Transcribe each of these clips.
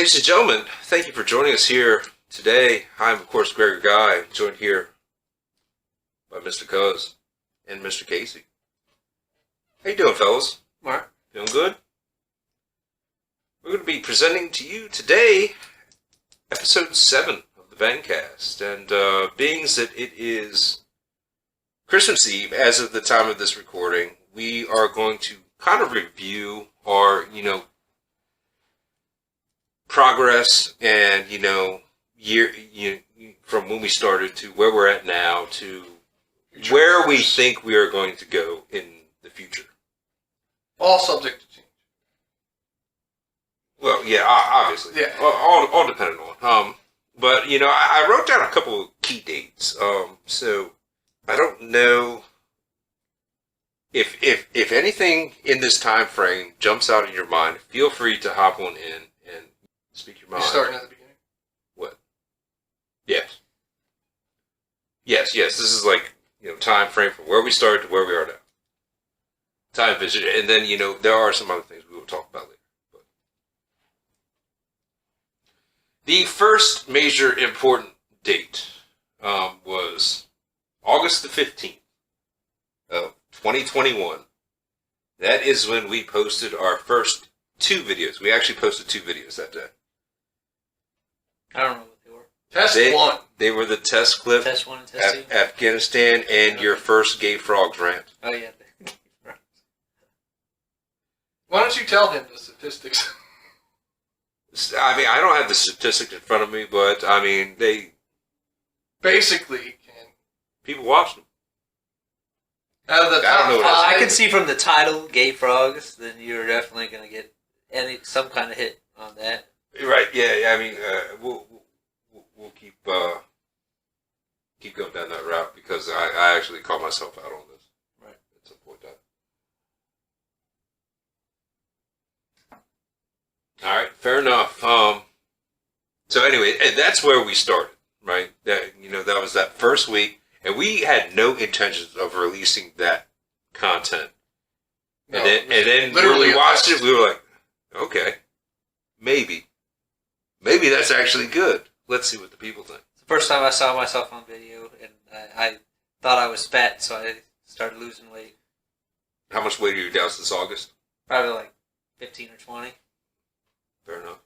ladies and gentlemen, thank you for joining us here today. I'm, of course, Gregory Guy, joined here by Mr. Cuz and Mr. Casey. How you doing, fellas? Mark. Feeling good? We're going to be presenting to you today episode 7 of the Vancast. And being that it is Christmas Eve, as of the time of this recording, we are going to kind of review our, progress and, year from when we started to where we're at now to where we think we are going to go in the future. All subject to change. Well, yeah, obviously. Yeah. All dependent on. But, I wrote down a couple of key dates. So I don't know if anything in this time frame jumps out in your mind, feel free to hop on in and speak your mind. You're starting at the beginning? What? Yes. Yes. This is like, time frame from where we started to where we are now. Time vision. And then, there are some other things we will talk about later. But the first major important date was August the 15th of 2021. That is when we posted our first 2 videos. We actually posted 2 videos that day. I don't know what they were. Test 1. They were the test clip. Test 1 and test 2? Afghanistan and your first gay frogs rant. Oh, yeah. Why don't you tell him the statistics? I mean, I don't have the statistics in front of me, but, they... Basically, people watched them. out of the I don't know what I can see from the title, Gay Frogs, then you're definitely going to get some kind of hit on that. Right, yeah, we'll keep going down that route because I actually call myself out on this. Right. At some point that. All right, fair enough. So anyway, and that's where we started, right? That that was that first week, and we had no intentions of releasing that content. No, and then when literally we watched it, we were like, okay, maybe that's actually good. Let's see what the people think. It's the first time I saw myself on video, and I thought I was fat, so I started losing weight. How much weight are you down since August? Probably like 15 or 20. Fair enough.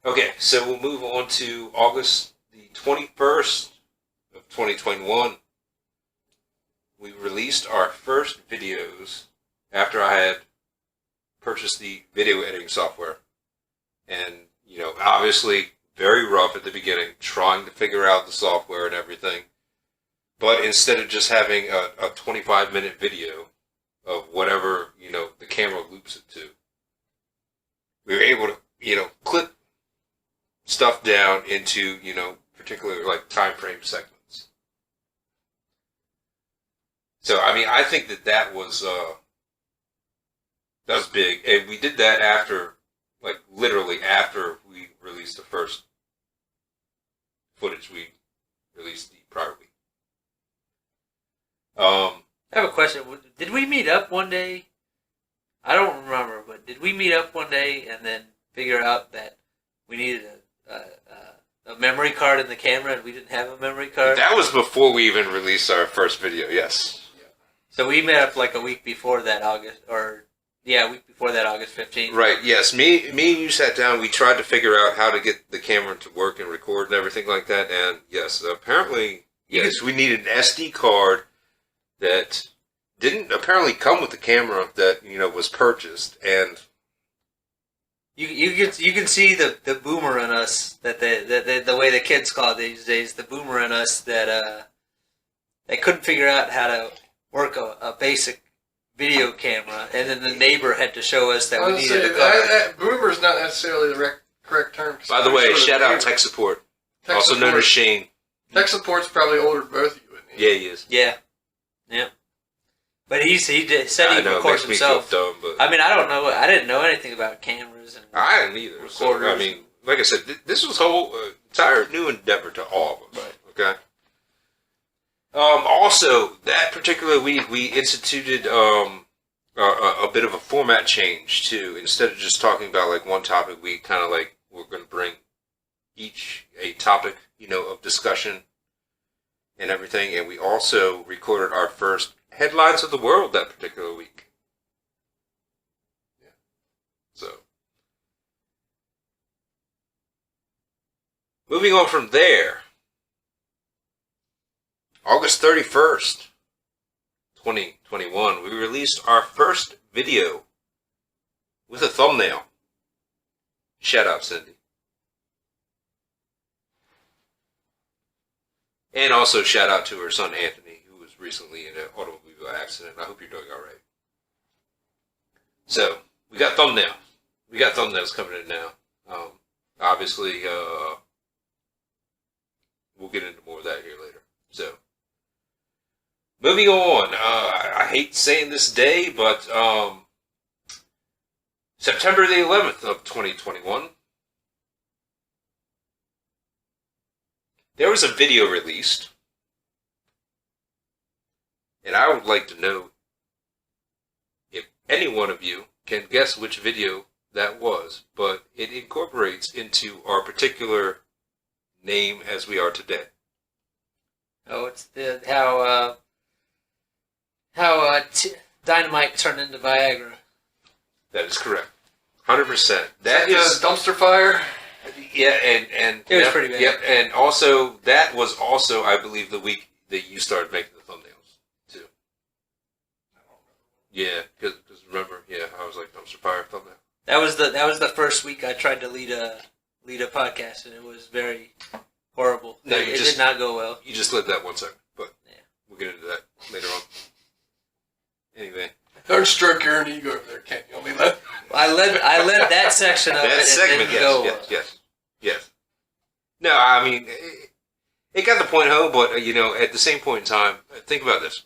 Okay, so we'll move on to August the 21st of 2021. We released our first videos after I had purchased the video editing software. And, obviously very rough at the beginning, trying to figure out the software and everything. But instead of just having a 25-minute video of whatever, the camera loops it to, we were able to, clip stuff down into, particular like time frame segments. So, I think that was big. And we did that after, literally after we released the first footage we released the prior week. I have a question. Did we meet up one day? I don't remember, but did we meet up one day and then figure out that we needed a memory card in the camera and we didn't have a memory card? That was before we even released our first video, yes. Yeah. So we met up like a week before that August 15th. Right, yes. Me and you sat down, we tried to figure out how to get the camera to work and record and everything like that, and yes, apparently, we needed an SD card that didn't apparently come with the camera that, was purchased, and You can see the boomer in us, that the way the kids call it these days, the boomer in us that they couldn't figure out how to work a basic video camera, and then the neighbor had to show us that we needed a card. Boomer is not necessarily the correct term. By the way, shout out tech support, also known as Shane. Tech support's probably older than both of you, isn't he? Yeah, he is. Yeah. But he said he records himself. Feel dumb, but I don't know. I didn't know anything about cameras and I didn't either. So, like I said, this was a whole entire new endeavor to all of us. Right. Okay. Also, that particular week, we instituted a bit of a format change too. Instead of just talking about like one topic, we kind of like we're going to bring each a topic, of discussion and everything. And we also recorded our first headlines of the world that particular week. Yeah. So, moving on from there, August 31st, 2021, we released our first video with a thumbnail. Shout out, Cindy. And also shout out to her son, Anthony, who was recently in an automobile accident. I hope you're doing all right. So, we got thumbnail. We got thumbnails coming in now. Obviously, we'll get into more of that here later. So, moving on. I hate saying this day, but September the 11th of 2021, there was a video released, and I would like to know if any one of you can guess which video that was, but it incorporates into our particular name as we are today. Oh, it's the Dynamite turned into Viagra. That is correct. 100%. That is dumpster fire. Yeah, and it was pretty bad. Yep, and also that was also, I believe, the week that you started making the thumbnails too. Yeah, because remember, I was like dumpster fire thumbnail. That was the first week I tried to lead a podcast, and it was very horrible. No, it did not go well. You just lived that 1 second, but yeah, we'll get into that later on. Anyway. Don't stroke your own ego over there, Ken. You only let. I led that section of that it. Segment, and then yes. No, I mean, it got the point home, but at the same point in time, think about this.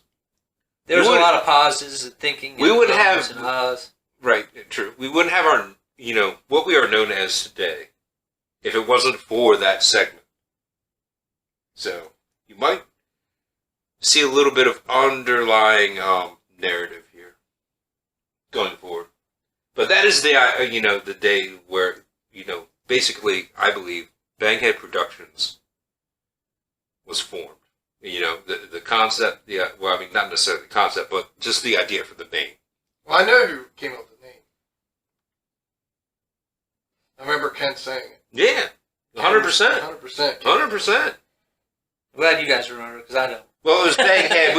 There was a lot of pauses and thinking. We wouldn't have and ahs. Right, true. We wouldn't have our what we are known as today if it wasn't for that segment. So you might see a little bit of underlying narrative here going forward. But that is the the day where basically I believe Banghead Productions was formed. The concept. Well, I mean not necessarily the concept, but just the idea for the name. Well, I know who came up with the name. I remember Ken saying it. Yeah, 100%. 100%. 100%. I'm glad you guys remember because I don't. Well, it was Banghead.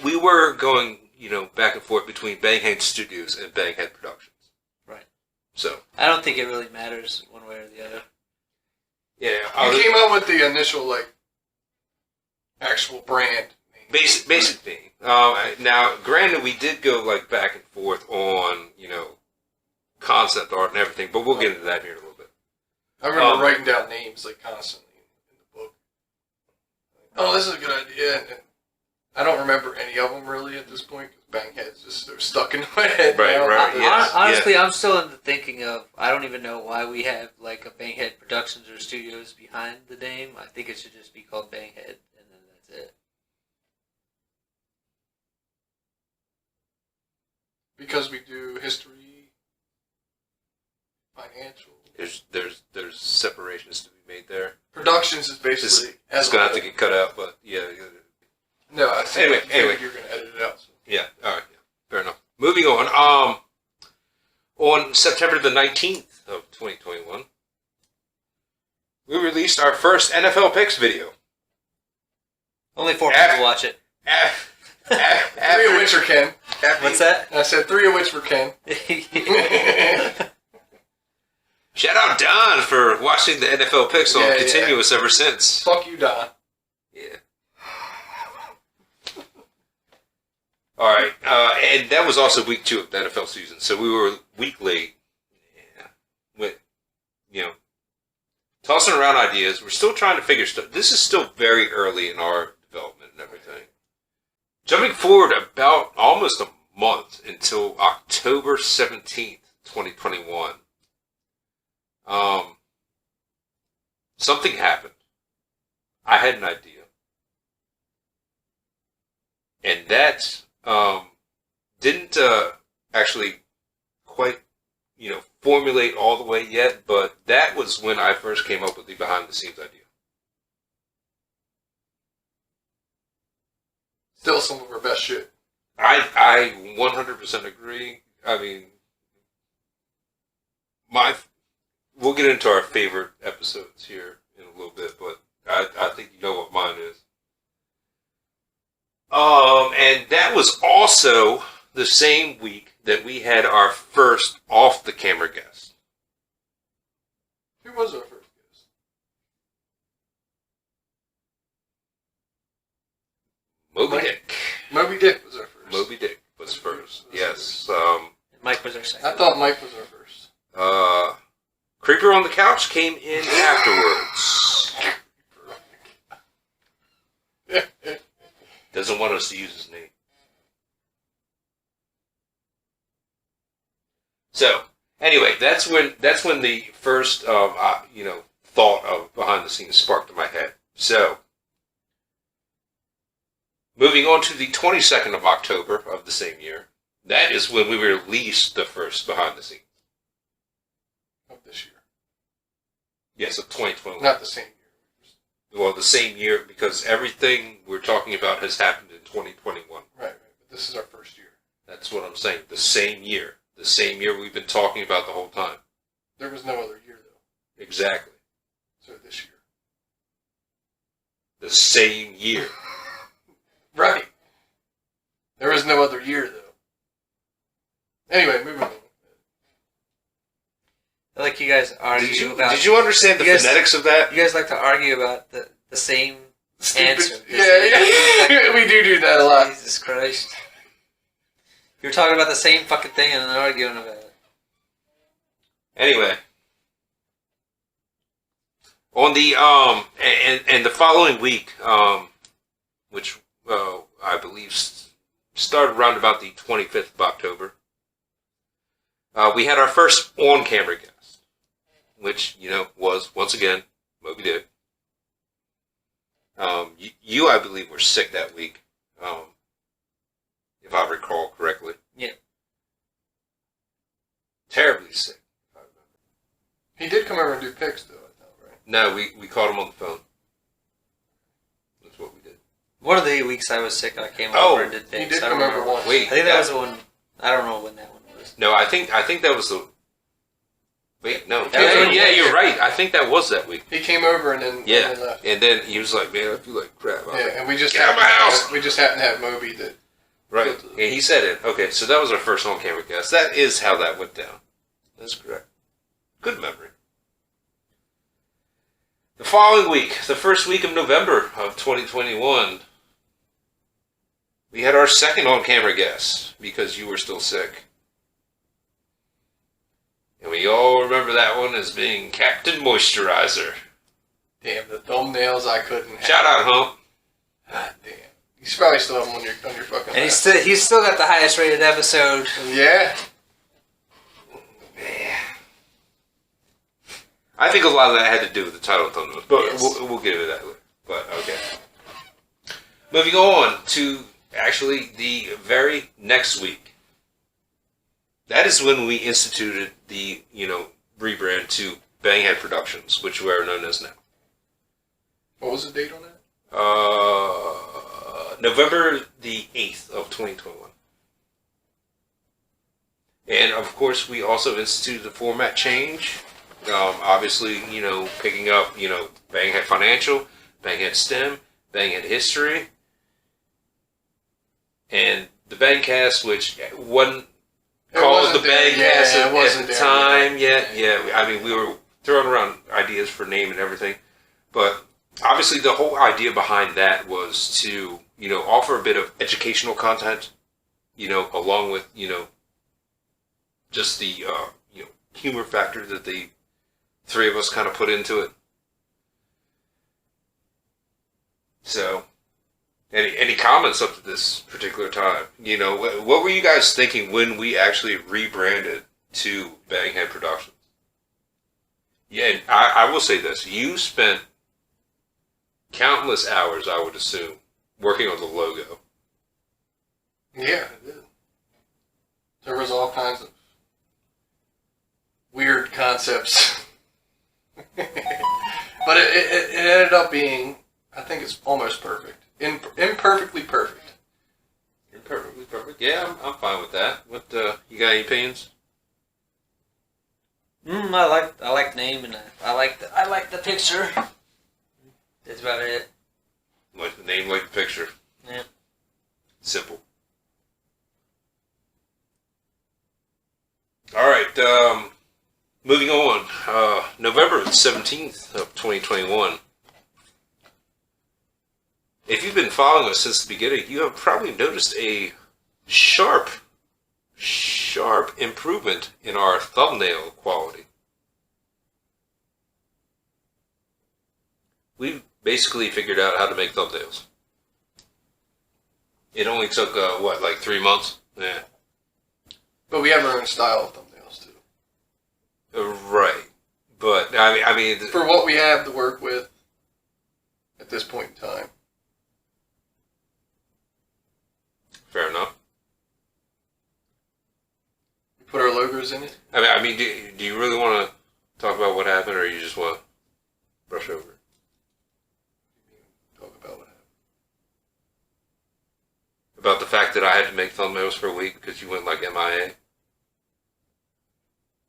We were going, back and forth between Banghead Studios and Banghead Productions. Right. So I don't think it really matters one way or the other. Yeah. You came up with the initial actual brand name. Basic thing. Now, granted, we did go back and forth on concept art and everything, but we'll get into that here in a little bit. I remember writing down names constantly in the book. Oh, this is a good idea. And I don't remember any of them really at this point because Bangheads they're stuck in my head. Right, now. right. Yes, honestly, I'm still in the thinking of. I don't even know why we have a Banghead Productions or Studios behind the name. I think it should just be called Banghead, and then that's it. Because we do history, financial. There's separations to be made there. Productions is basically It's gonna have to get cut out, but yeah. No, I think Anyway. you're gonna edit it out. So. Yeah. All right. Yeah. Fair enough. Moving on. On September the 19th of 2021, we released our first NFL picks video. Only 4 people watch it. Three of which are Ken. What's that? I said 3 of which were Ken. Shout out Don for watching the NFL picks on continuous ever since. Fuck you, Don. Yeah. All right, and that was also week 2 of the NFL season, so we were a week late. Yeah, with tossing around ideas. We're still trying to figure stuff. This is still very early in our development and everything. Jumping forward about almost a month until October 17th, 2021. Something happened. I had an idea. And that didn't actually quite, formulate all the way yet, but that was when I first came up with the behind-the-scenes idea. Still some of our best shit. I 100% agree. I mean, we'll get into our favorite episodes here in a little bit, but I think you know what mine is. And that was also the same week that we had our first off-the-camera guest. Who was our first guest? Moby Dick. Moby Dick was our first. Moby Dick was first. Yes. Mike was our second. I thought Mike was our first. Creeper on the Couch came in afterwards. Doesn't want us to use his name. So, anyway, that's when the first, thought of behind the scenes sparked in my head. So, moving on to the 22nd of October of the same year, that is when we released the first behind the scenes. Of this year. Yes, of 2021. Not the same year. Well, the same year, because everything we're talking about has happened in 2021. Right. But this is our first year. That's what I'm saying. The same year. The same year we've been talking about the whole time. There was no other year, though. Exactly. So this year. The same year. Right. There is no other year, though. Anyway, moving on. I like you guys argue about. Did you understand the phonetics of that? You guys like to argue about the same answer. Yeah. We do that a lot. Jesus Christ. You're talking about the same fucking thing and then arguing about it. Anyway. On the, and the following week, which, I believe started around about the 25th of October, we had our first on-camera guest, which, was, once again, Moby Dick. You, I believe, were sick that week, if I recall correctly. Yeah. Terribly sick, if I remember. He did come over and do pics, though, I thought, right? No, we caught him on the phone. That's what we did. One of the weeks I was sick, I came Oh, over and did things. He did I don't come over remember. once. Wait, I think that was the one. I don't know when that one was. No, I think that was the. Wait, no. That was when- Yeah, you're right. I think that was that week. He came over and then Yeah, left. and then he was like, "Man, I feel like crap." I was Yeah, like, and we just Get out of happened my to house! have, we just happened to have Moby that. Right, and he said it. Okay, so that was our first on-camera guest. That is how that went down. That's correct. Good memory. The following week, the first week of November of 2021, we had our second on-camera guest because you were still sick. And we all remember that one as being Captain Moisturizer. Damn, the thumbnails I couldn't have. Shout out, Hump. God damn. You should probably still have them on your fucking. And he's still got the highest rated episode. Yeah. I think a lot of that had to do with the title of thumbnails, but Yes. we'll get into that later. But okay. Moving on to actually the very next week. That is when we instituted the, rebrand to Banghead Productions, which we are known as now. What was the date on that? November the 8th of 2021. And of course, we also instituted the format change. Obviously, picking up, Banghead Financial, Banghead STEM, Banghead History, and the Bangcast, which wasn't called the Bangcast at the time yet. Yeah, I mean, we were throwing around ideas for name and everything, but obviously the whole idea behind that was to, offer a bit of educational content, along with, just the, humor factor that the three of us kind of put into it. So, any comments up to this particular time? What were you guys thinking when we actually rebranded to Banghead Productions? Yeah, and I will say this. You spent countless hours, I would assume, working on the logo. Yeah, I did. There was all kinds of weird concepts. But it ended up being, I think it's almost perfect. Imperfectly perfect. Imperfectly perfect. Yeah, I'm fine with that. What, you got any opinions? I like the name and I like the picture. That's about it. Like the name, like the picture. Yeah. Simple. All right, moving on. November 17th of 2021. If you've been following us since the beginning, you have probably noticed a sharp improvement in our thumbnail quality. We basically figured out how to make thumbnails. It only took, like 3 months? Yeah. But we have our own style of thumbnails, too. Right. But, I mean... For what we have to work with at this point in time. Fair enough. We put our logos in it. I mean, do you really want to talk about what happened, or you just want to brush over it? Talk about what happened. About the fact that I had to make thumbnails for a week because you went like MIA?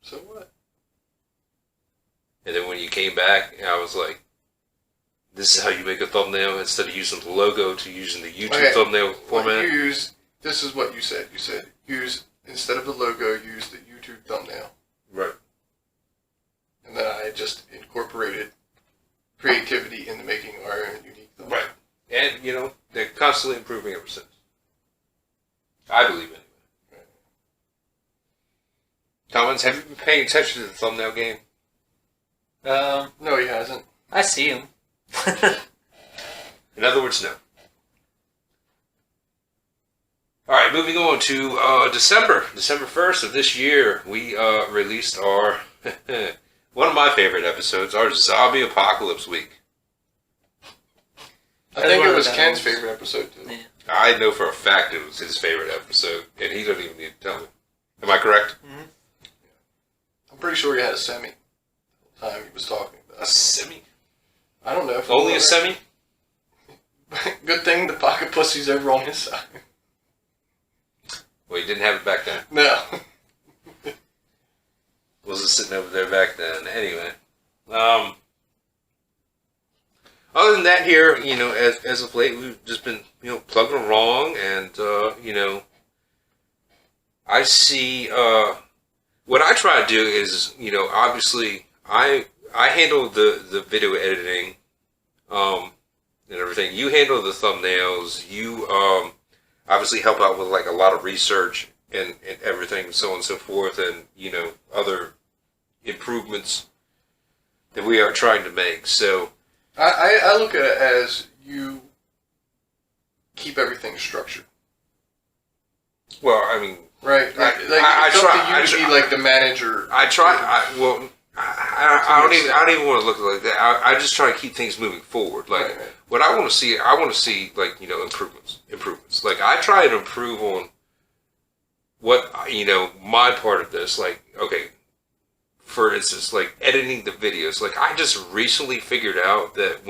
So what? And then when you came back, I was like, this is how you make a thumbnail. Instead of using the logo to using the YouTube thumbnail format. This is what you said. You said, instead of the logo, use the YouTube thumbnail. Right. And then I just incorporated creativity into making our own unique thumbnail. Right. And, they're constantly improving ever since. I believe anyway. Right. Thomas, have you been paying attention to the thumbnail game? No, he hasn't. I see him. In other words, no. All right, moving on to December 1st of this year, we released our, one of my favorite episodes, our Zombie Apocalypse Week. I think it was Ken's favorite episode, too. Yeah. I know for a fact it was his favorite episode, and he doesn't even need to tell me. Am I correct? Mm-hmm. I'm pretty sure he had a semi the time he was talking about. A semi? I don't know. If Only a semi? Good thing the pocket pussy's over on his side. Well, you didn't have it back then. No. Wasn't sitting over there back then. Anyway. Other than that here, as of late, we've just been, plugging along, and, I see, what I try to do is, obviously, I handle the video editing, and everything. You handle the thumbnails. You, obviously help out with, like, a lot of research and everything, so on and so forth, and, other improvements that we are trying to make, so... I look at it as you keep everything structured. Well, I mean... Right? It's up to you to be like the manager. I don't even want to look like that. I just try to keep things moving forward. Like, right. What I want to see, like, improvements. Like, I try to improve on what, my part of this. Like, okay, for instance, like, editing the videos. Like, I just recently figured out that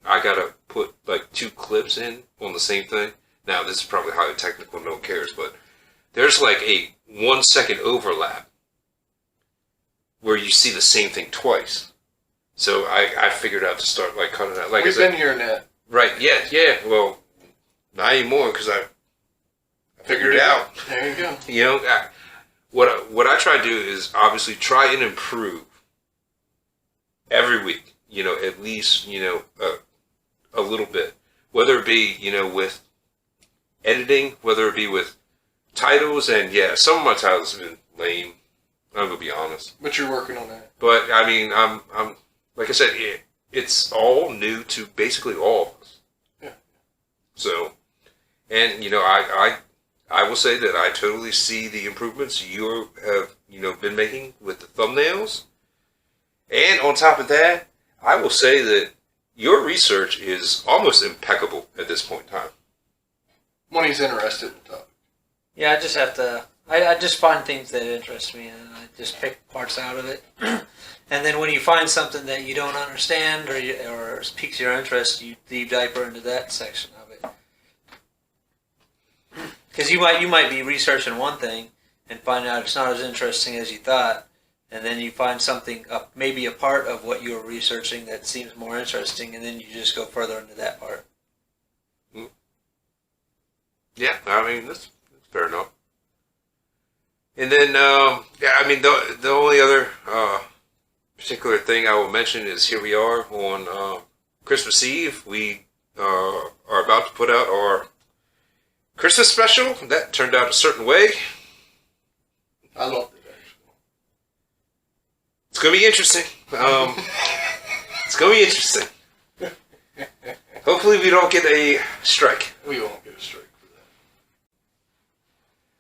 I gotta put, like, 2 clips in on the same thing. Now, this is probably highly technical, no one cares, but there's, like, a 1 second overlap where you see the same thing twice. So I figured out to start, like, cutting that. Like, We've been hearing that. Right, yeah. Well, not anymore, because I figured it out. There you go. What I try to do is obviously try and improve every week. At least a little bit, whether it be with editing, whether it be with titles, and yeah, some of my titles have been lame. I'm gonna be honest. But you're working on that. But I mean, I'm like I said, it's all new to basically all of us. Yeah. So, and I will say that I totally see the improvements you have been making with the thumbnails, and on top of that, I will say that your research is almost impeccable at this point in time. When he's interested in the topic. Yeah, I just have to I just find things that interest me, and I just pick parts out of it. And then when you find something that you don't understand or piques your interest, you dive deeper into that section of it. Because you might be researching one thing and find out it's not as interesting as you thought, and then you find something, maybe a part of what you were researching that seems more interesting, and then you just go further into that part. Yeah, I mean, that's fair enough. And then, the only other particular thing I will mention is here we are on Christmas Eve. We are about to put out our Christmas special. That turned out a certain way. I loved it, actually. It's going to be interesting. It's going to be interesting. Hopefully we don't get a strike. We won't get a strike.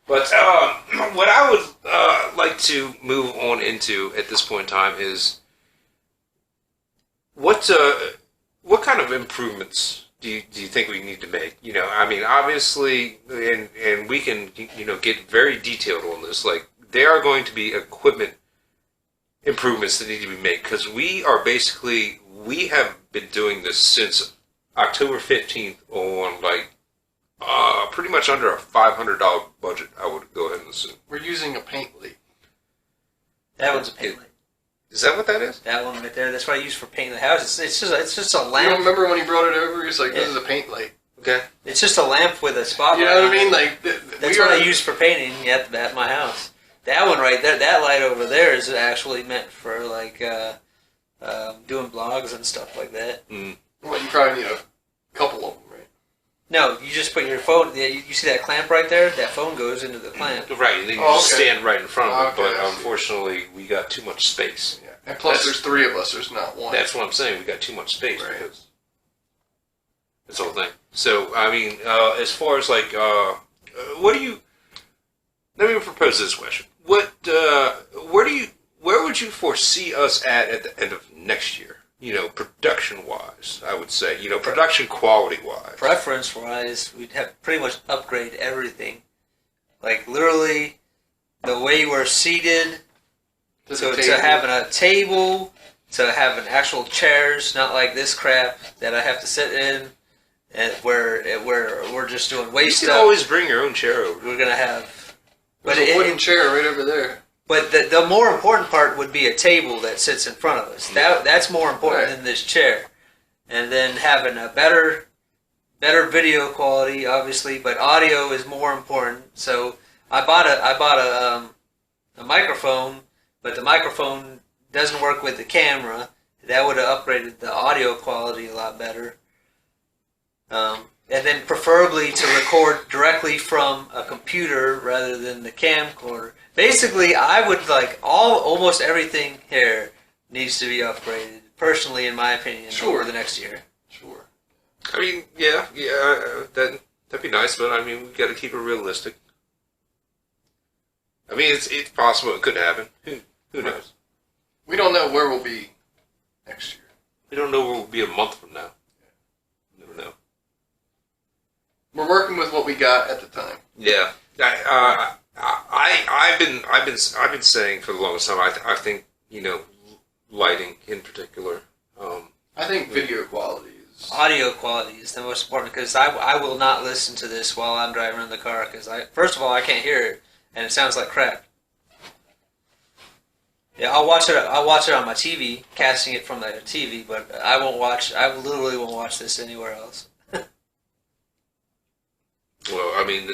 But what I would like to move on into at this point in time is what kind of improvements do you think we need to make? You know, I mean, obviously, and we can get very detailed on this. Like, there are going to be equipment improvements that need to be made because we have been doing this since October 15th on pretty much under a $500 budget, I would go ahead and assume. We're using a paint leak. That one's a paint light. Is that what that is? That one right there. That's what I use for painting the house. It's just a lamp. You don't remember when he brought it over? He's like, "This is a paint light." Okay. It's just a lamp with a spotlight. You know what I mean? on it. Like That's what I use for painting at my house. That one right there, that light over there, is actually meant for doing blogs and stuff like that. Mm. Well, you probably need a couple of them, right? No, you just put your phone. You see that clamp right there? That phone goes into the clamp. Right, and then you just stand right in front of it. But unfortunately, we got too much space. Yeah, and plus there's three of us. There's not one. That's what I'm saying. We got too much space. Right. Because that's the whole thing. So, I mean, as far as what do you? Let me propose this question. Where would you foresee us at the end of next year? You know, production-wise, I would say. You know, production quality-wise. Preference-wise, we'd have pretty much upgrade everything. Like, literally, the way we're seated, to having a table, to having actual chairs, not like this crap that I have to sit in, and where we're just doing waste stuff. You can always bring your own chair over. We're going to have... There's a wooden chair right over there. But the more important part would be a table that sits in front of us. That's more important than this chair. And then having a better video quality, obviously, but audio is more important. So I bought a microphone, but the microphone doesn't work with the camera. That would have upgraded the audio quality a lot better. And then preferably to record directly from a computer rather than the camcorder. Basically, I would almost everything here needs to be upgraded, personally, in my opinion, over the next year. Sure. I mean, yeah, that'd be nice, but I mean, we got to keep it realistic. I mean, it's possible it could happen. Who knows? We don't know where we'll be next year. We don't know where we'll be a month from now. Never know. We're working with what we got at the time. Yeah, I've been saying for the longest time. I think lighting in particular. I think video quality is audio quality is the most important because I will not listen to this while I'm driving in the car because first of all I can't hear it and it sounds like crap. Yeah, I'll watch it on my TV, casting it from the TV, but I literally won't watch this anywhere else. Well, I mean,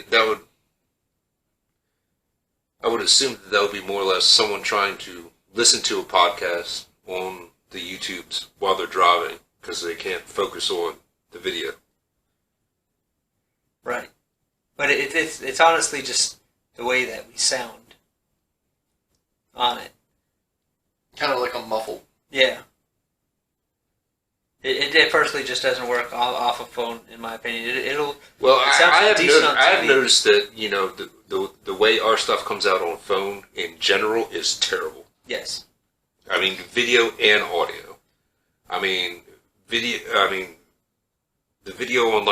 I would assume that would be more or less someone trying to listen to a podcast on the YouTubes while they're driving because they can't focus on the video. Right. But it's honestly just the way that we sound on it. kind of like a muffled. Yeah. It personally just doesn't work off a phone, in my opinion. I have noticed that the way our stuff comes out on phone in general is terrible. Yes. I mean, video and audio. I mean, the video on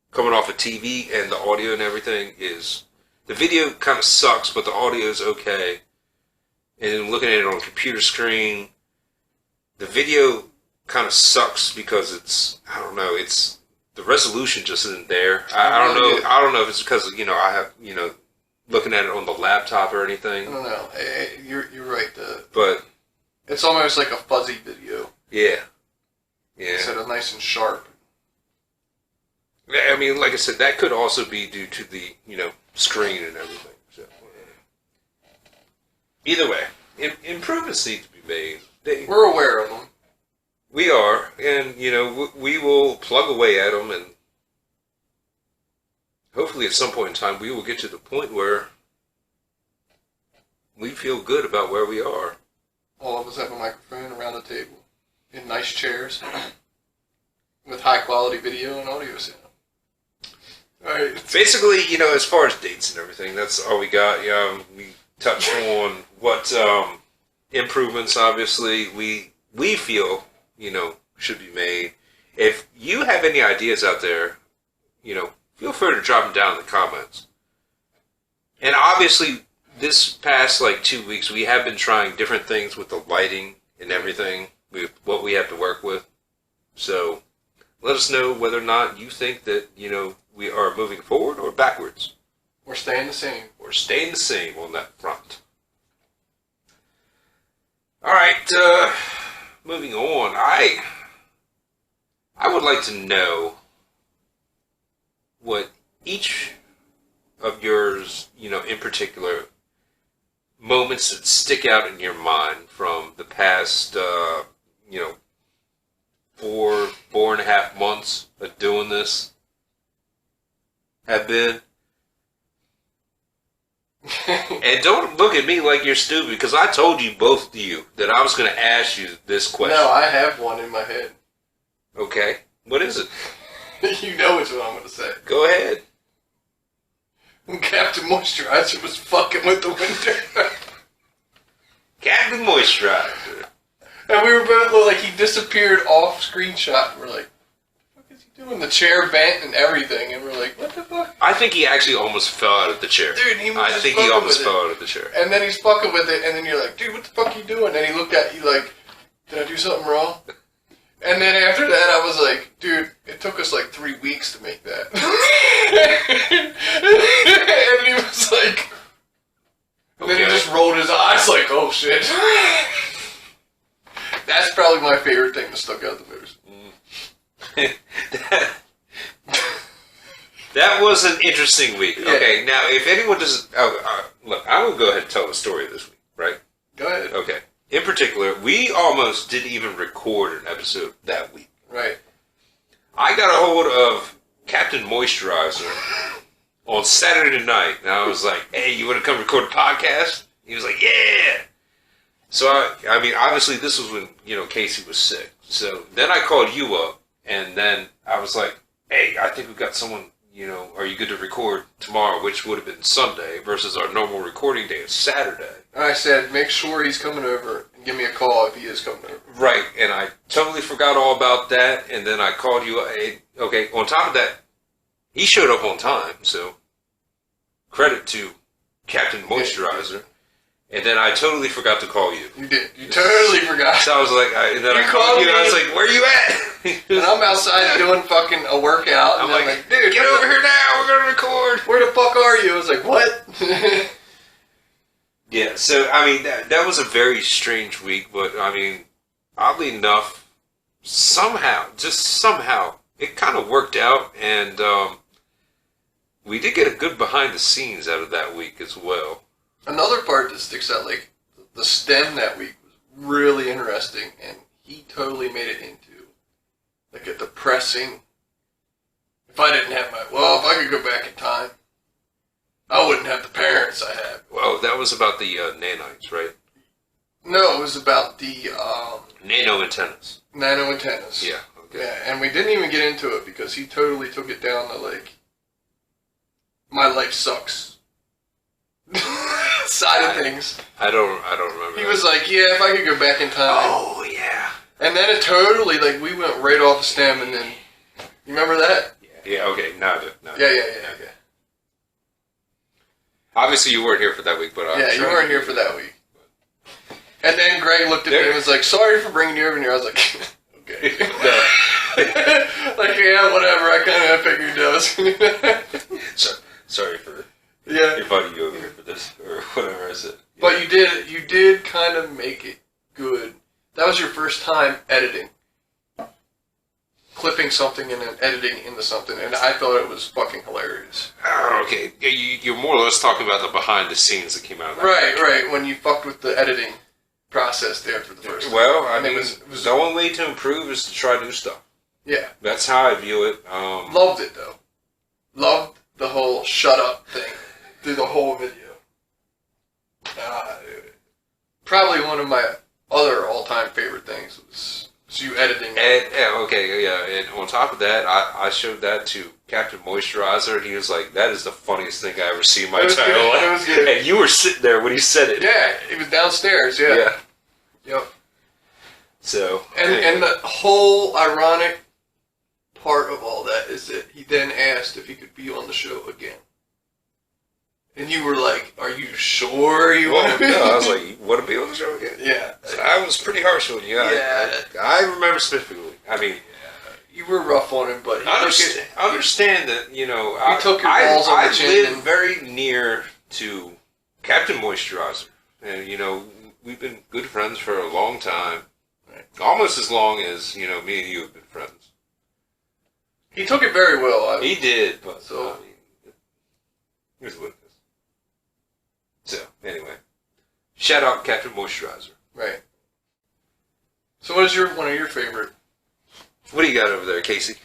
coming off a TV and the audio and everything is the video kind of sucks, but the audio is okay. And looking at it on a computer screen, the video kind of sucks because I don't know, the resolution just isn't there. I don't know if it's because, I have, looking at it on the laptop or anything. I don't know. You're right. But it's almost like a fuzzy video. Yeah. Instead of nice and sharp. I mean, like I said, that could also be due to the, screen and everything. So, either way, improvements need to be made. We're aware of them. We are, and, we will plug away at them, and hopefully at some point in time we will get to the point where we feel good about where we are. All of us have a microphone around the table in nice chairs with high quality video and audio sound. Alright. Basically, as far as dates and everything, that's all we got. We touched on what improvements, obviously, we feel, should be made. If you have any ideas out there, feel free to drop them down in the comments. And obviously, this past 2 weeks, we have been trying different things with the lighting and everything, with what we have to work with. So, let us know whether or not you think that, we are moving forward or backwards. We're staying the same. We're staying the same on that front. Alright, moving on. I would like to know what each of yours, in particular, moments that stick out in your mind from the past, 4.5 months of doing this have been. And don't look at me like you're stupid, because I told you, both of you, that I was going to ask you this question. No, I have one in my head. Okay. What is it? You know which one I'm going to say. Go ahead. When Captain Moisturizer was fucking with the winter. Captain Moisturizer. And we were both like, he disappeared off screenshot. And we're like, what is he doing? The chair bent and everything. And we're like, what the fuck? I think he actually almost fell out of the chair. Dude, he was I just think he fucking almost with it. fell out of the chair. And then he's fucking with it. And then you're like, dude, what the fuck are you doing? And he looked at you like, did I do something wrong? And then after that, I was like, dude, it took us 3 weeks to make that. And he was like, and then he just rolled his eyes like, oh shit. That's probably my favorite thing that stuck out the most. That was an interesting week. Yeah. Okay, now if anyone doesn't... look, I will go ahead and tell the story this week, right? Go ahead. Okay. In particular, we almost didn't even record an episode that week. Right. I got a hold of Captain Moisturizer on Saturday night, and I was like, hey, you want to come record a podcast? He was like, yeah! So, I mean, obviously this was when, Casey was sick. So, then I called you up, and then I was like, hey, I think we've got someone, are you good to record tomorrow, which would have been Sunday, versus our normal recording day of Saturday. And I said, make sure he's coming over, and give me a call if he is coming over. Right, and I totally forgot all about that, and then I called you. Okay, on top of that, he showed up on time, so credit to Captain Moisturizer. And then I totally forgot to call you. You did. You totally forgot. So I was like, and then You I called you, and I me. was like, where you at? And I'm outside doing fucking a workout, and I'm like, dude, get over here now, we're going to record. Where the fuck are you? I was like, what? Yeah, so, I mean, that was a very strange week, but, I mean, oddly enough, somehow, it kind of worked out, and we did get a good behind the scenes out of that week as well. Another part that sticks out, the stem that week was really interesting, and he totally made it into, a depressing, if I could go back in time, I wouldn't have the parents I have. Well, that was about the nanites, right? No, it was about the Nano antennas. nano antennas. Yeah, okay. Yeah, and we didn't even get into it because he totally took it down to my life sucks side of things. I don't remember. He was like, yeah, if I could go back in time. Oh yeah. And then it totally we went right off the stem, and then you remember that? Yeah. Okay. Now. Yeah. Obviously, you weren't here for that week, but yeah, you weren't here for that week. And then Greg looked at me and was like, "Sorry for bringing you over here." I was like, "Okay." Like, yeah, whatever. I kind of figured that was. Sorry for Yeah. inviting you over here for this or whatever I said. Yeah. But you did kind of make it good. That was your first time editing. Clipping something and then editing into something, and I thought it was fucking hilarious. Oh, okay. Yeah, you're more or less talking about the behind the scenes that came out of that. Right. When you fucked with the editing process there for the first time. Well, I And mean, it was the only way to improve is to try new stuff. yeah. That's how I view it. Loved it, though. Loved the whole shut up thing through the whole video. Probably one of my other all-time favorite things was you editing. And on top of that, I showed that to Captain Moisturizer, and he was like, "That is the funniest thing I ever seen in my entire life." It was good. And you were sitting there when he said it. Yeah, it was downstairs, yeah. Yep. So, And the whole ironic part of all that is that he then asked if he could be on the show again. And you were like, "Are you sure you want to be?" No, I was like, "You want to be on the show again?" Yeah. So I was pretty harsh on you. I remember specifically. I mean, you were rough on him, but he understand that, you know, He took your balls on the chin I live and- very near to Captain Moisturizer. And, you know, we've been good friends for a long time. Right. Almost as long as, you know, me and you have been friends. he took it very well. He did, but, So- I mean, here's what it is. So, anyway. Shout out Captain Moisturizer. Right. So what is one of your favorite? What do you got over there, Casey?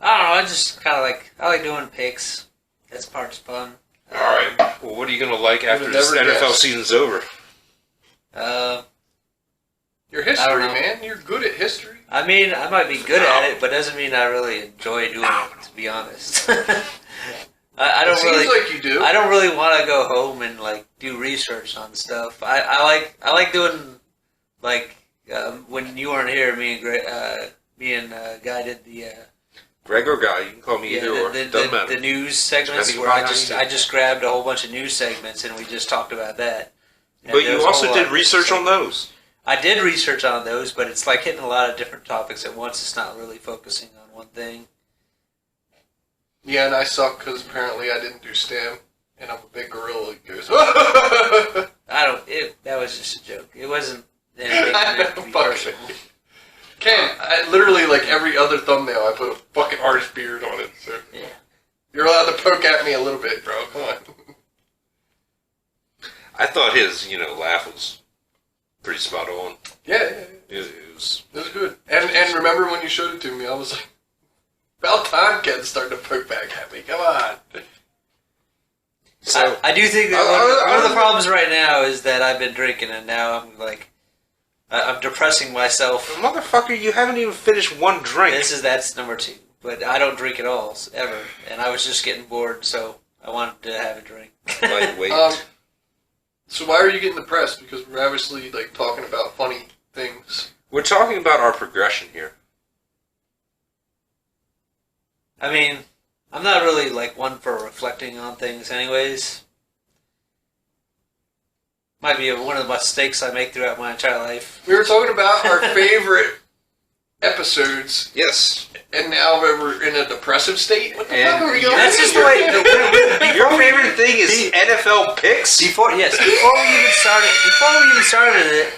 I don't know. I just kind of I like doing picks. That's part's fun. Alright. Well, what are you going to like after would this never NFL guess. season's over? Your I history, don't know. man. You're good at history. I mean, I might be good at it, but doesn't mean I really enjoy doing it. To be honest, I don't It seems really. like you do. I don't really want to go home and like do research on stuff. I like doing like when you weren't here. Me and Guy did the Greg or Guy, you can call me either or. Doesn't matter. the news segments Depending where upon how you I do. just grabbed a whole bunch of news segments and we just talked about that. And But there you was a also whole did lot of research on segments. those. I did research on those, but it's like hitting a lot of different topics at once. It's not really focusing on one thing. Yeah, and I suck because apparently I didn't do STEM, and I'm a big gorilla. That goes. That was just a joke. It wasn't anything I meant to know, be fuck personal. Ken, I literally like every other thumbnail, I put a fucking artist beard on it. So Yeah. you're allowed to poke at me a little bit, bro. Come on. I thought his, laugh was pretty spot on. Yeah. It was. It was good. And remember when you showed it to me, I was like, about time Ken's starting to poke back at me. Come on. So I do think that one of the problems right now is that I've been drinking and now I'm like, I'm depressing myself. motherfucker, you haven't even finished one drink. That's number 2. But I don't drink at all, ever. And I was just getting bored, so I wanted to have a drink. Lightweight. So why are you getting depressed? Because we're obviously like talking about funny things. We're talking about our progression here. I mean, I'm not really like one for reflecting on things anyways. Might be one of the mistakes I make throughout my entire life. We were talking about our favorite episodes, Yes. and now we're in a depressive state. What the fuck are we going? That's just the way. Your favorite thing is NFL picks? Before we even started it,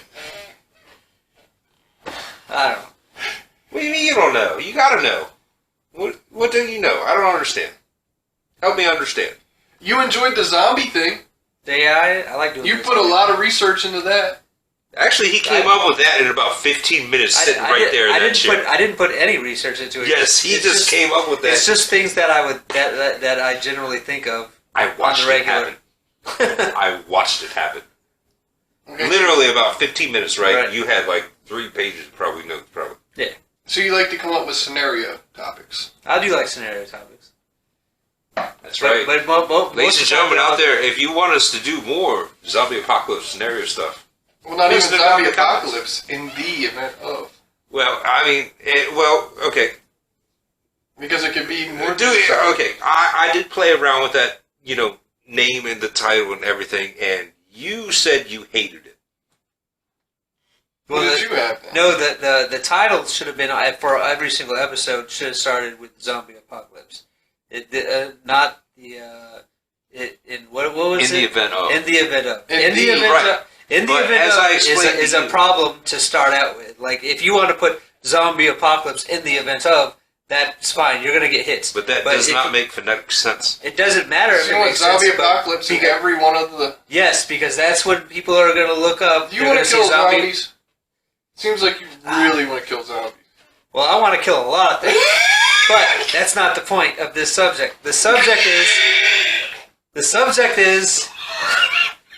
I don't know. What do you mean you don't know? You gotta know. What do you know? I don't understand. Help me understand. You enjoyed the zombie thing. Yeah, I like doing. You this. put a lot of research into that. Actually, he came up with that in about 15 minutes, sitting right there in that chair. I didn't put any research into it. Yes, he just came up with that. It's just things that that I generally think of. I watched on the it happen. regular. I watched it happen. Okay. Literally about 15 minutes, right? Right. You had like 3 pages, probably notes, probably. Yeah, So you like to come up with scenario topics. I do like scenario topics. That's right. But Ladies and gentlemen out there, if you want us to do more zombie apocalypse scenario stuff, Well, not even Listen to zombie the comments. apocalypse. In the event of, well, I mean, okay. because it could be more. Okay, I did play around with that, name and the title and everything, and you said you hated it. What did you have then? No, the title should have been for every single episode should have started with zombie apocalypse. Not the what was in it? The event of. In the event of. In the event right. of. In the But event as I of explained is to a you- problem to start out with. Like if you want to put zombie apocalypse in the event of, that's fine. You're going to get hits. But that does not make phonetic sense. It doesn't matter if So it you want makes zombie sense, but apocalypse in every one of the... yes, because that's what people are going to look up. Do you They're want to gonna kill see zombie- zombies? Seems like you really want to kill zombies. Well, I want to kill a lot of things, but that's not the point of this subject. The subject is.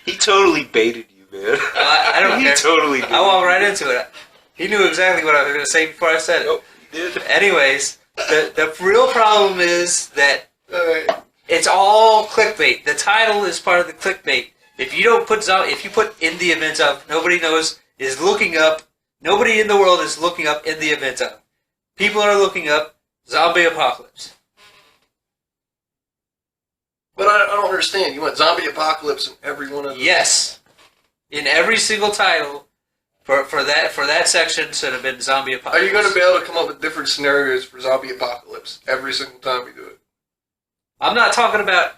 He totally baited you, man. I don't He care. totally did. I walked right into it. He knew exactly what I was going to say before I said it. Nope, he did. Anyways, the real problem is that Alright. it's all clickbait. The title is part of the clickbait. If you don't put if you put in the event of, nobody is looking up. Nobody in the world is looking up in the event of. People are looking up zombie apocalypse. But I don't understand. You want zombie apocalypse in every one of them? Yes, in every single title for that section should have been zombie Are apocalypse. you going to be able to come up with different scenarios for zombie apocalypse every single time we do it? I'm not talking about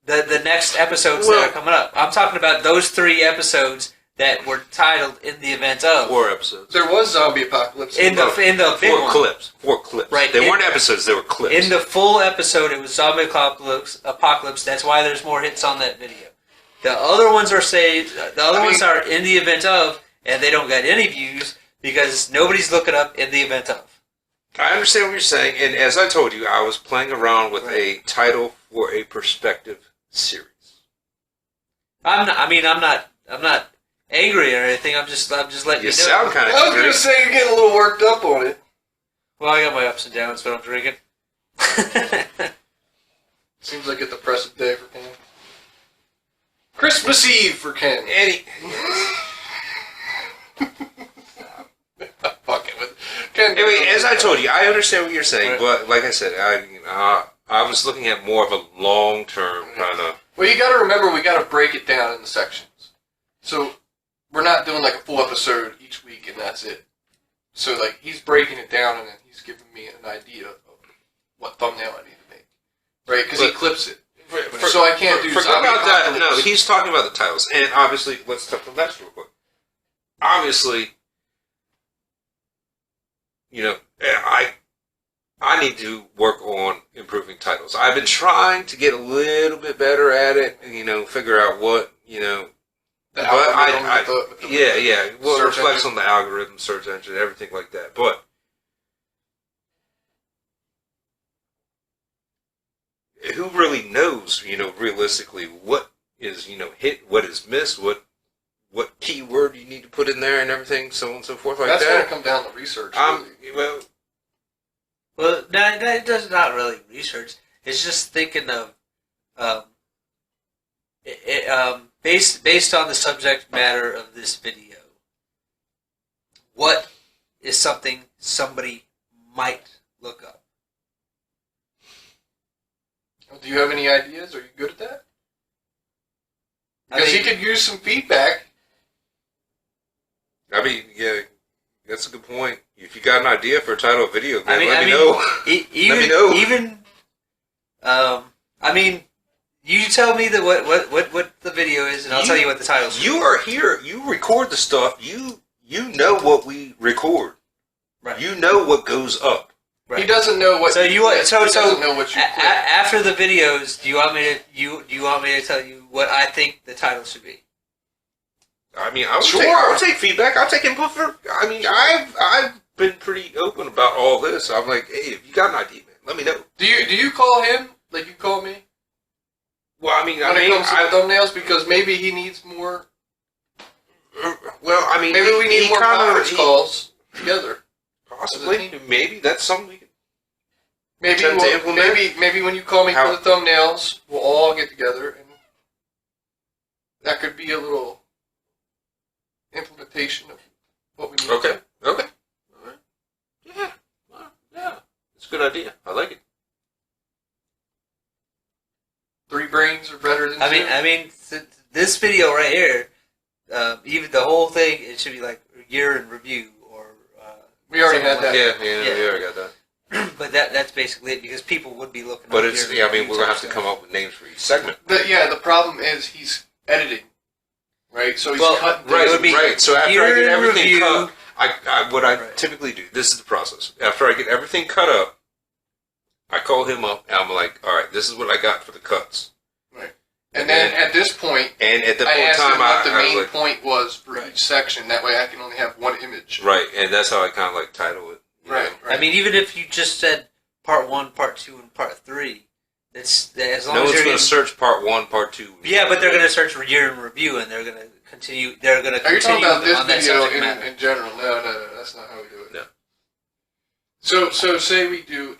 the next episodes that are coming up. I'm talking about those 3 episodes that were titled in the event of. 4 episodes. There was zombie apocalypse In the big 4 one. clips. 4 clips. Right. They weren't episodes, they were clips. In the full episode, it was zombie apocalypse. That's why there's more hits on that video. The other ones are ones are in the event of, and they don't get any views because nobody's looking up in the event of. I understand what you're saying, and as I told you, I was playing around with a title for a perspective series. I'm not angry or anything. I'm just letting you know. You sound kind of I was going to say you're getting a little worked up on it. Well, I got my ups and downs, but I'm drinking. Seems like a depressive day for Ken. Christmas Eve for Ken. Fucking with Ken. Anyway, as I told you, I understand what you're saying, Right. but like I said, I was looking at more of a long-term kind of... Well, you got to remember we got to break it down into sections. So we're not doing like a full episode each week and that's it. So like he's breaking it down and then he's giving me an idea of what thumbnail I need to make, right? Because he clips it. So I can't do Forget zombie about that. apocalypse. No, he's talking about the titles, and obviously, let's touch on that real quick. Obviously, you know, I need to work on improving titles. I've been trying to get a little bit better at it, and, you know, figure out what, you know. The But algorithm with the yeah. Well, it search reflects engine. on the algorithm, search engine, everything like that. But who really knows, you know, realistically, what is, you know, hit, what is missed, what keyword you need to put in there and everything, so on and so forth like That's going that. to come down to research. Well, Well, that does not really research. It's just thinking of, based on the subject matter of this video. What is something somebody might look up? Do you have any ideas? Are you good at that? I Because mean- he could use some feedback. I mean, yeah, that's a good point. If you got an idea for a title of video, man, let me know. Even, Let me know. I mean, you tell me what the video is, and I'll tell you what the title is. You are here. You record the stuff. You know what we record. Right. You know what goes up. Right. He doesn't know what. So you want he doesn't know what you. click. after the videos, do you want me to tell you what I think the title should be? I mean, I Sure. would take feedback. I'll take input for. I mean, I've been pretty open about all this. I'm like, hey, if you got an idea, man, let me know. Do you call him like you call me Well, I mean, when it comes to thumbnails? Because maybe he needs more. well, I mean, Maybe we need more conference he- calls together. Possibly, maybe that's something we can. Maybe Attempt to implement? maybe when you call me How- for the thumbnails, we'll all get together and that could be a little implementation of what we need. Okay. Okay. All right. Yeah. Well, yeah. It's a good idea. I like it. 3 brains are better than 2. I I mean, this video right here, even the whole thing, it should be like year in review or. We already had that. Yeah, we already got that. But that's basically it because people would be looking. But it's I mean we're gonna have to come up with names for each segment. The problem is he's editing, right? So he's cutting. Right. So after I get everything review, cut, I typically do. This is the process. After I get everything cut up, I call him up and I'm like, all right, this is what I got for the cuts. Right. And then at this point, and at the I point in asked time, him what the I was main like, point was for each section. That way, I can only have one image. right, and that's how I kind of like title it. Right. I mean, even if you just said part 1, part 2, and part 3, it's as long no as one's you're going to search part 1, part 2. Yeah, but they're going to search for year in review, and they're going to continue. They're going to Are you continue talking about this on that video subject matter. in general? No, that's not how we do it. No. So say we do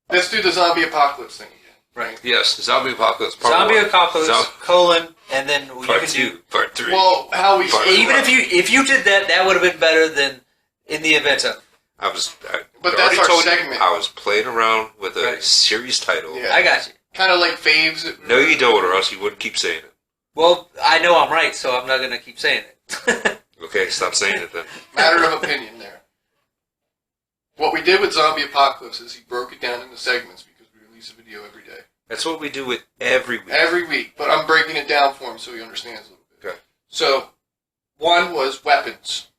let's do the zombie apocalypse thing again. Right. Yes, zombie apocalypse. Part Zombie 1. apocalypse, colon, and then you Part can 2, do. part 3. Well, how we Even if you did that, that would have been better than in the event of. But that's our told segment. You, I was playing around with a Right. series title. Yeah. I got you. Kind of like faves. No, you don't, or else you wouldn't keep saying it. Well, I know I'm right, so I'm not going to keep saying it. Okay, stop saying it then. Matter of opinion there. What we did with Zombie Apocalypse is he broke it down into segments because we release a video every day. That's what we do with every week. Every week, but I'm breaking it down for him so he understands a little bit. Okay. So, one was weapons,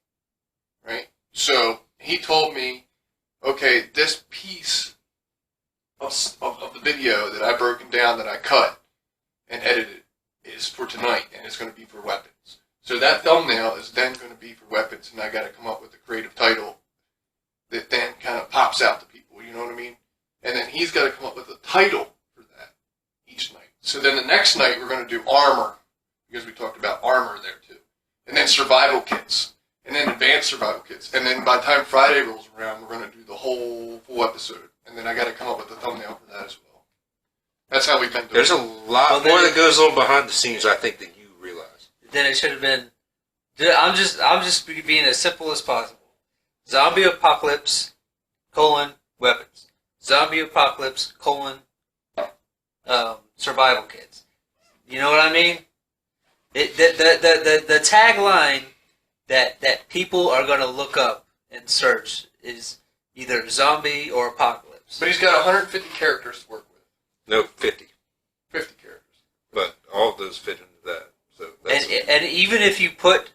right? So, he told me, okay, this piece of the video that I broken down, that I cut and edited, is for tonight, and it's going to be for weapons. So that thumbnail is then going to be for weapons, and I got to come up with a creative title that then kind of pops out to people, you know what I mean? And then he's got to come up with a title for that each night. So then the next night we're going to do armor, because we talked about armor there too. And then survival kits, and then advanced survival kits. And then by the time Friday rolls around, we're going to do the whole full episode. And then I got to come up with a thumbnail for that as well. That's how we've been doing There's it. a lot more that goes on behind the scenes, I think, than you realize. Then it should have been. I'm just being as simple as possible. Zombie apocalypse, colon, weapons. Zombie apocalypse, colon, survival kits. You know what I mean? The tagline that people are going to look up and search is either zombie or apocalypse. But he's got 150 characters to work with. No, 50. 50 characters. But all of those fit into that. So that's And even if you put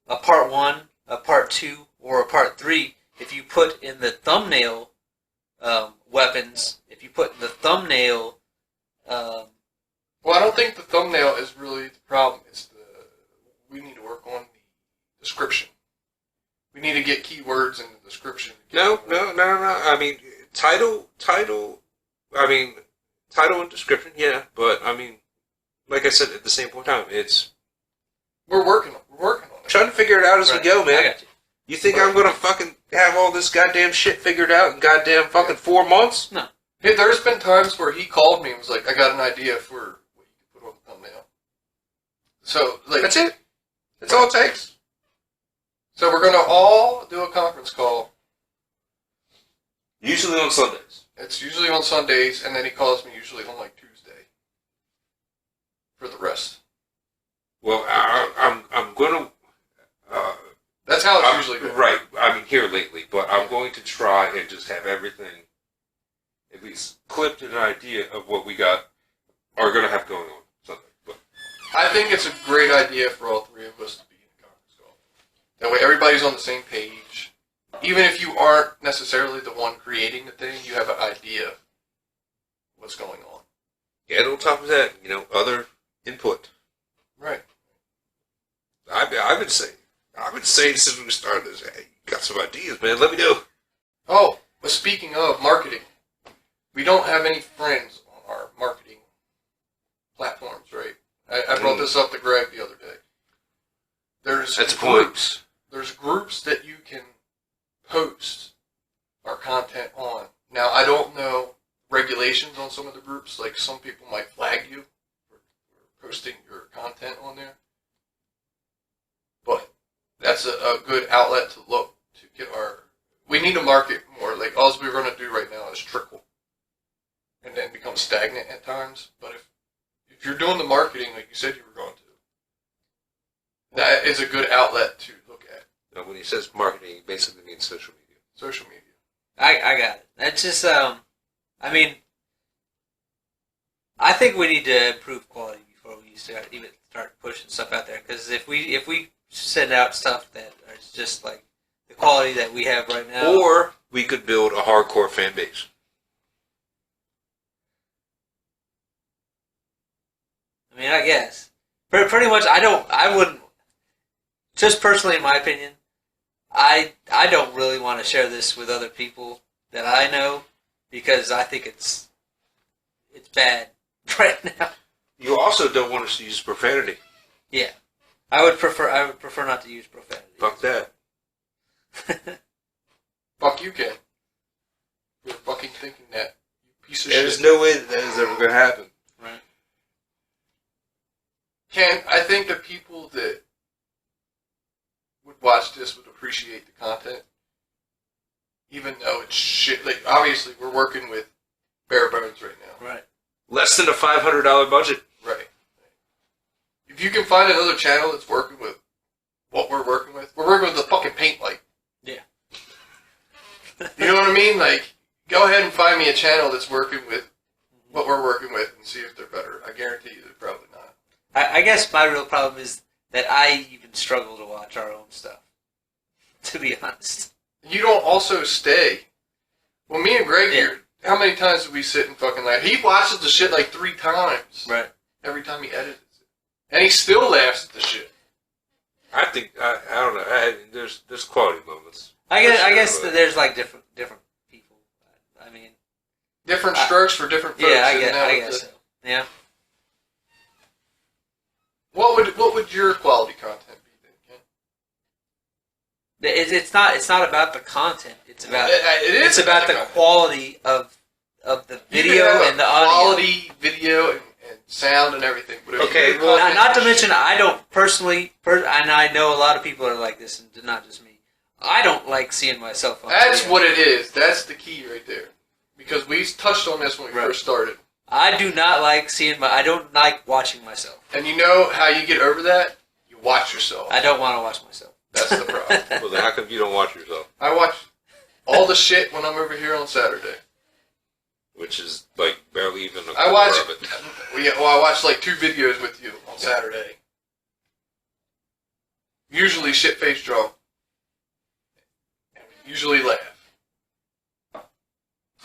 a part 1, a part 2, or a part 3, if you put in the thumbnail weapons, if you put in the thumbnail... Well, I don't think the thumbnail is really the problem. It's we need to work on the description. We need to get keywords in the description. No. I mean, title and description, yeah. But, I mean, like I said, at the same point in time, it's... We're working on it. Trying to figure it out as we go, man. I got you. You think I'm going to fucking have all this goddamn shit figured out in goddamn fucking 4 months? No. Hey, there's been times where he called me and was like, I got an idea for what you can put on the thumbnail. So, like... That's it. That's all it takes. So we're going to all do a conference call. Usually on Sundays. It's usually on Sundays, and then he calls me usually on, like, Tuesday. For the rest. Well, I'm going to... That's how it's usually been. Right. I mean, here lately. But I'm going to try and just have everything at least clipped an idea of what we are going to have going on Sunday. But I think it's a great idea for all three of us to be in a conference call. That way everybody's on the same page. Even if you aren't necessarily the one creating the thing, you have an idea of what's going on. and on top of that, other input. Right. I've been saying since we started this, hey, you got some ideas, man, let me know. Oh, but speaking of marketing, we don't have any friends on our marketing platforms, right? I brought this up to Greg the other day. That's a point. There's groups that you can post our content on. Now, I don't know regulations on some of the groups. Like, some people might flag you for posting your content on there. But that's a good outlet to look to get our... We need to market more. Like, all we're going to do right now is trickle. And then become stagnant at times. But if if you're doing the marketing like you said you were going to, that is a good outlet to look at. Now, when he says marketing, he basically means social media. Social media. I got it. That's just, I mean, I think we need to improve quality before we even start pushing stuff out there. Because if we send out stuff that is just like the quality that we have right now, Or we could build a hardcore fan base. I mean, I guess. But pretty much, I wouldn't, just personally in my opinion, I don't really want to share this with other people that I know because I think it's bad right now. You also don't want us to use profanity. Yeah. I would prefer not to use profanity. Fuck that. Fuck you, Ken. You're fucking thinking that. You piece of There's shit. no way that is ever going to happen. Right. Ken, I think the people that would watch this would appreciate the content. Even though it's shit. Like, obviously, we're working with bare bones right now. Right. Less than a $500 budget. Right. If you can find another channel that's working with what we're working with the fucking paint light. Yeah. You know what I mean? Like, go ahead and find me a channel that's working with what we're working with and see if they're better. I guarantee you they're probably not. I guess my real problem is that I even struggle to watch our own stuff. To be honest. You don't also stay. Well, me and Greg Yeah. here, how many times did we sit and fucking laugh? He watches the shit like 3 times. Right. Every time he edits it. And he still laughs at the shit. I think, I don't know, there's quality moments. I guess For sure, that there's like different people. I mean, Different strokes for different folks. yeah, I isn't that guess what so. Yeah. What would your quality content be then, Ken? It's not about the content. It's about It is it's about the content. quality of the You can video have and the a audio. quality video and sound and everything. But if Okay, your well, content Not to is mention, shit- I don't personally, and I know a lot of people are like this, and not just me. I don't like seeing myself on That's video. what it is. That's the key right there. Because we touched on this when we Right. first started. I do not like I don't like watching myself. And you know how you get over that? You watch yourself. I don't want to watch myself. That's the problem. Well, then how come you don't watch yourself? I watch all the shit when I'm over here on Saturday. Which is, like, barely even a I watch quarter of it. I watch like 2 videos with you on Saturday. Usually shit-faced drunk. And we usually laugh.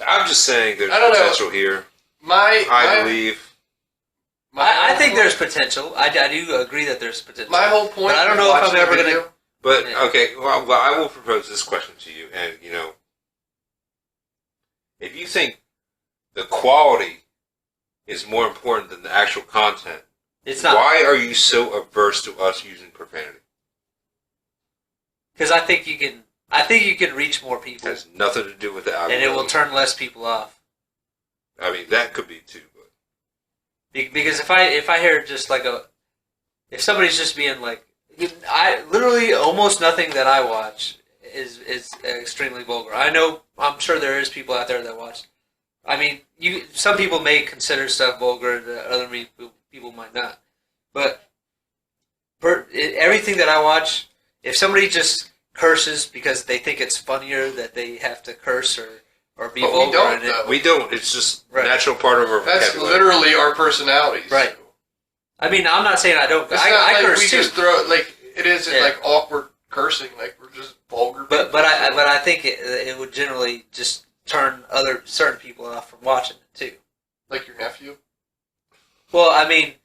I'm just saying there's I don't know. potential here. I I believe. I think there's potential. I do agree that there's potential. My whole point. But I don't with know if watching I'm ever a gonna- video- But, Yeah. okay, well, I will propose this question to you. And, you know, if you think the quality is more important than the actual content, It's not. why are you so averse to us using profanity? Because I think you can reach more It people, has nothing to do with the algorithm. and it will turn less people off. I mean, that could be too, but Because if I hear just like if somebody's just being like, I literally almost nothing that I watch is extremely vulgar. I'm sure there is people out there that watch. I mean, some people may consider stuff vulgar, that other people might not. But everything that I watch, if somebody just curses because they think it's funnier that they have to curse or be But we vulgar don't, in it, though. we don't. It's just Right. natural part of our That's vocabulary. literally our personalities. Right. I mean, I'm not saying I don't. It's I not like curse we too. just throw like it isn't Yeah. like awkward cursing. Like we're just vulgar. But people. I think it would generally just turn certain people off from watching it too. like your nephew. Well, I mean,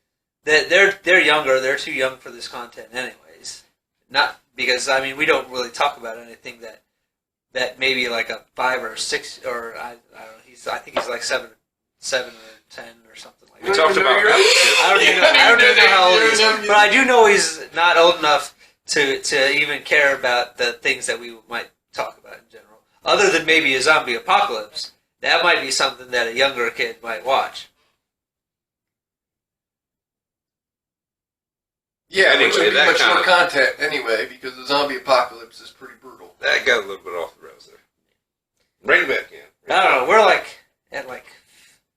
they're younger. They're too young for this content, anyways. Not because I mean we don't really talk about anything that maybe like a 5 or 6 or I don't know. I think he's like 7 or 10 or something like We that. talked about relationships. I don't even know how old he is, but I do know he's not old enough to even care about the things that we might talk about in general. Other than maybe a zombie apocalypse, that might be something that a younger kid might watch. Yeah, Anyway, which would be that much kind more of- content anyway, because the zombie apocalypse is pretty brutal. That got a little bit off the rails there. Bring it back in. I don't know. We're like at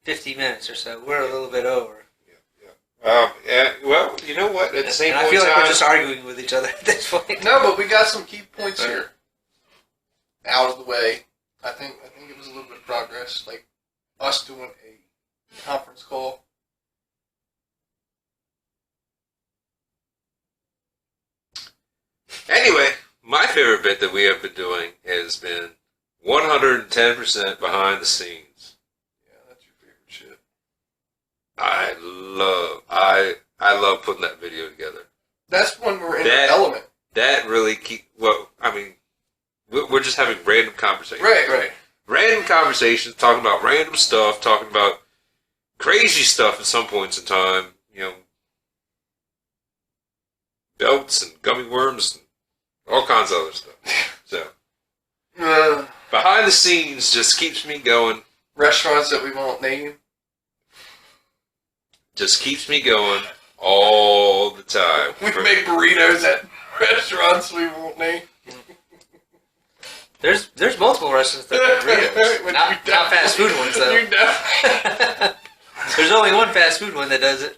50 minutes or so. We're a little bit over. Yeah. Yeah, well, you know what? At the same And I point feel in like time, we're just arguing with each other at this point. No, but we got some key points here out of the way. I think it was a little bit of progress, like us doing a conference call. Anyway, my favorite bit that we have been doing has been 110% behind the scenes. Yeah, that's your favorite shit. I love putting that video together. That's when we're in That- the element. That really we're just having random conversations. Right. Random conversations, talking about random stuff, talking about crazy stuff at some points in time, belts and gummy worms and all kinds of other stuff. So, behind the scenes just keeps me going. Restaurants that we won't name. Just keeps me going all the time. We make burritos at restaurants we won't name. There's multiple restaurants that do burritos. Not fast food ones, though. You know. There's only one fast food one that does it.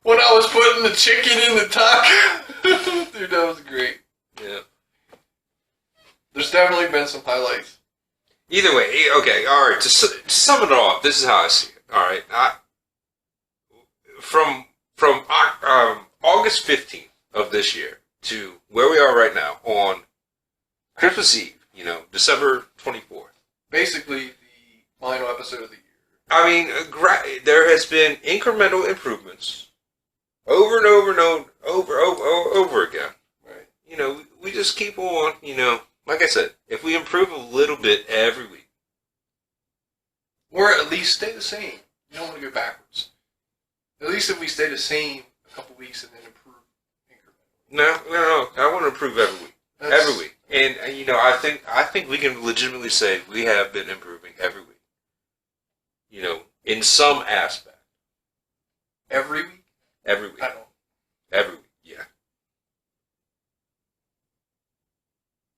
When I was putting the chicken in the taco, dude, that was great. Yeah. There's definitely been some highlights. Either way, okay, all right. To sum it all up, this is how I see it. All right, from August 15th of this year to where we are right now on Christmas Eve, December 24th. Basically, the final episode of the year. I mean, there has been incremental improvements over and over and over again. Right. We just keep on, like I said, if we improve a little bit every week. Or at least stay the same. You don't want to go backwards. At least if we stay the same a couple weeks and then improve incrementally. No, I want to improve every week. Every week. And, I think we can legitimately say we have been improving every week. In some aspect. Every week? Every week. I don't. Every week, yeah.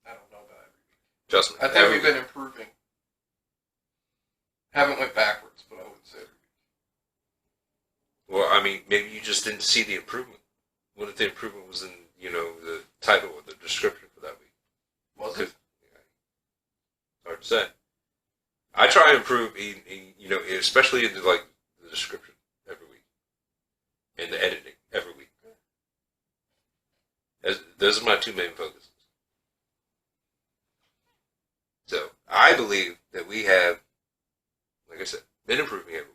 I don't know about every week. Trust me. I think we've been improving. Haven't went backwards, but I wouldn't say every week. Well, I mean, maybe you just didn't see the improvement. What if the improvement was in, the title or the description for that week? Was it? It's hard to say. I try to improve, especially in the description every week, and the editing every week. Those are my two main focuses. So I believe that we have, like I said, been improving every week.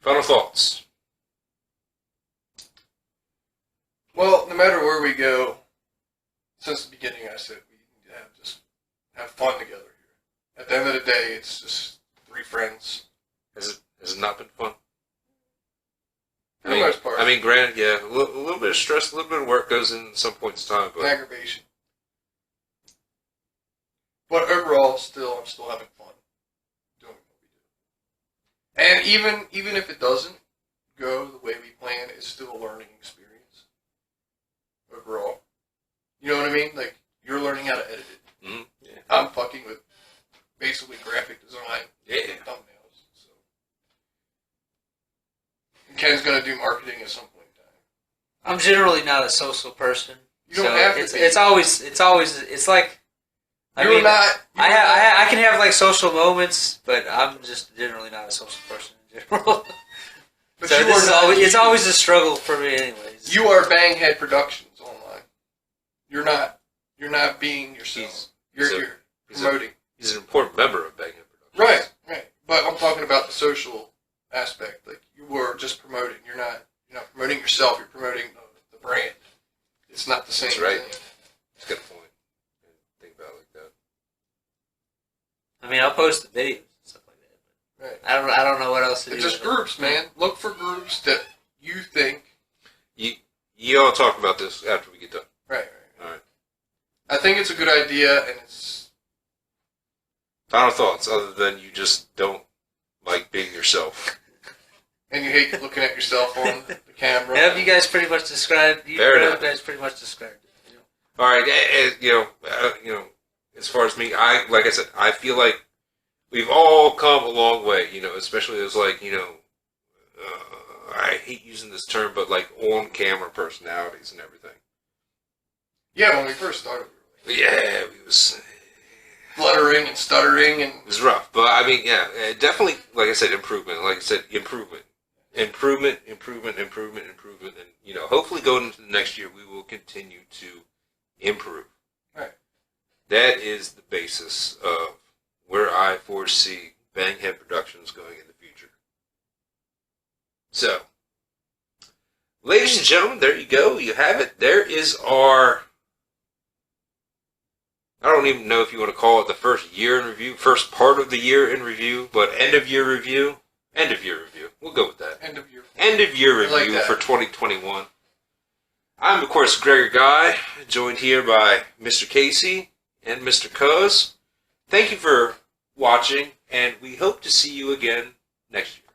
Final thoughts. Well, no matter where we go, since the beginning I said we need to have fun together here. At the end of the day, it's just three friends. Has it not been fun? For the most part. I mean, granted, yeah, a little bit of stress, a little bit of work goes in at some points in time, but Aggravation. But overall, I'm still having fun doing what we do. And even if it doesn't go the way we plan, it's still a learning experience. Overall. You know what I mean? Like, you're learning how to edit it. mm-hmm. Yeah. I'm fucking with basically graphic design and thumbnails. So. And Ken's going to do marketing at some point in time. I'm generally not a social person. You don't have to be. It's like I can have social moments, but I'm just generally not a social person in general. But so it's always a struggle for me, anyways. You are Banghead Productions online. You're not being yourself. You're promoting. He's an important member of Banghead Productions. Right. But I'm talking about the social aspect. Like, you were just promoting. You're not promoting yourself. You're promoting the brand. It's not the same That's right. thing. That's a good point. Think about it like that. I mean, I'll post the videos and stuff like that. Right. I don't know what else to do. It's just groups, man. Look for groups that you think. You all talk about this after we get done. Right. All right. I think it's a good idea, and it's. Final thoughts, other than you just don't like being yourself. And you hate looking at yourself on the camera. Have you guys pretty much described? Fair enough. You guys pretty much described it. All right, as far as me, like I said, I feel like we've all come a long way, you know, especially as like, you know, I hate using this term, but like on-camera personalities and everything. Yeah, when we first started, Yeah, we was fluttering and stuttering, and it was rough, but I mean, yeah, definitely. Like I said, improvement. Like I said, improvement, and you know, hopefully going into the next year, we will continue to improve. Right. That is the basis of where I foresee Banghead Productions going in the future. So, ladies and gentlemen, there you go. You have it. There is our, I don't even know if you want to call it the first year in review, first part of the year in review, but end of year review. End of year review. We'll go with that. end of year. End of year I like review that. for 2021. I'm, of course, Gregor Guy, joined here by Mr. Casey and Mr. Cuz. Thank you for watching, and we hope to see you again next year.